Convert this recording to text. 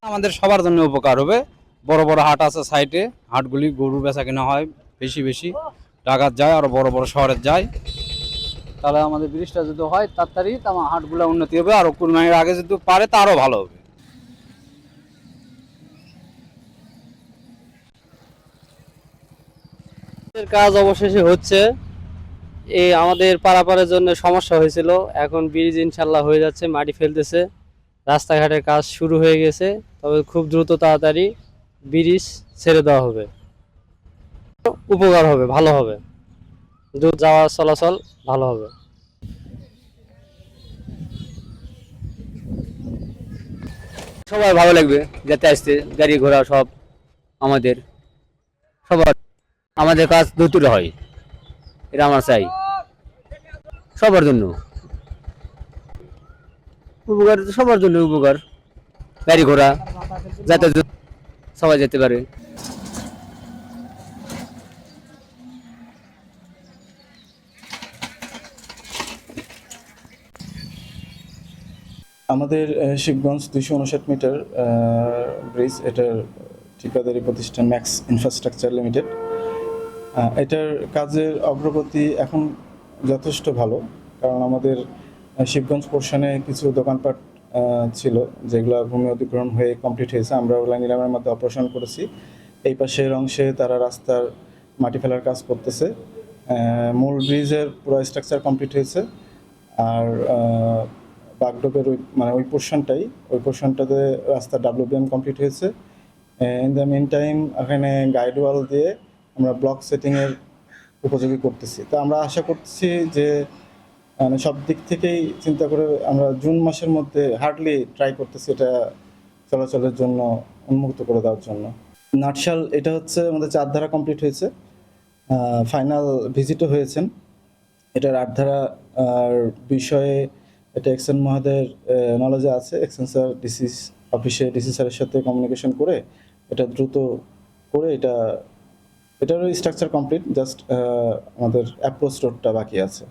আমাদের সবার জন্য উপকার হবে। বড় বড় হাট আছে সাইডে, হাটগুলি গরু বেচা কেনা হয় বেশি বেশি, টাকা যায় আর বড় বড় শহরে যায়। তাহলে আমাদের ব্রিজটা যদি হয় তাড়াতাড়ি, আমার হাটগুলো উন্নতি হবে, আর কুরবানির আগে যদি পারে তা আরও ভালো হবে। কাজ অবশেষে হচ্ছে। এই আমাদের পারাপারের জন্য সমস্যা হয়েছিল, এখন ব্রিজ ইনশাল্লাহ হয়ে যাচ্ছে, মাটি ফেলতেছে, রাস্তাঘাটের কাজ শুরু হয়ে গেছে। তবে খুব দ্রুত তাড়াতাড়ি ব্রিজ ছেড়ে দেওয়া হবে, উপকার হবে, ভালো হবে, দ্রুত যাওয়া চলাচল ভালো হবে। সবাই ভালো লাগবে যাতে আসতে, গাড়ি ঘোড়া সব আমাদের সবার, আমাদের কাজ দ্রুত হয়, এটা আমার চাই সবার জন্য। উপকার তো সবার জন্য উপকার, গাড়ি ঘোড়া যাতে সবাই যেতে পারে। আমাদের শিবগঞ্জ 259 মিটার ব্রিজ, এটার ঠিকাদারি প্রতিষ্ঠান ম্যাক্স ইনফ্রাস্ট্রাকচার লিমিটেড। এটার কাজের অগ্রগতি এখন যথেষ্ট ভালো, কারণ আমাদের শিবগঞ্জ পোর্শনে কিছু দোকানপাট ছিল যেগুলো ভূমি অধিগ্রহণ হয়ে কমপ্লিট হয়েছে, আমরা ওগুলো নিলামের মধ্যে অপারেশন করেছি। এই পাশের অংশে তারা রাস্তার মাটি ফেলার কাজ করতেছে। মূল ব্রিজের পুরো স্ট্রাকচার কমপ্লিট হয়েছে, আর বাগডোবের ওই পোর্শনটাতে রাস্তা WBM কমপ্লিট হয়েছে। ইন দ্য মিন টাইম এখানে গাইড ওয়াল দিয়ে আমরা ব্লক সেটিংয়ের উপযোগী করতেছি। তো আমরা আশা করছি যে মানে সব দিক থেকেই চিন্তা করে আমরা জুন মাসের মধ্যে হার্ডলি ট্রাই করতেছি এটা চলাচলের জন্য উন্মুক্ত করে দেওয়ার জন্য। নাটশাল এটা হচ্ছে আমাদের 4 ধারা কমপ্লিট হয়েছে, ফাইনাল ভিজিটও হয়েছেন। এটার 8 ধারা আর বিষয়ে এটা এক্সেন মহোদয়ের নলেজে আছে। এক্সেন স্যার ডিসি অফিসে ডিসি স্যারের সাথে কমিউনিকেশন করে এটা দ্রুত করে এটারও স্ট্রাকচার কমপ্লিট, জাস্ট আমাদের অ্যাপ্রোচ রোডটা বাকি আছে।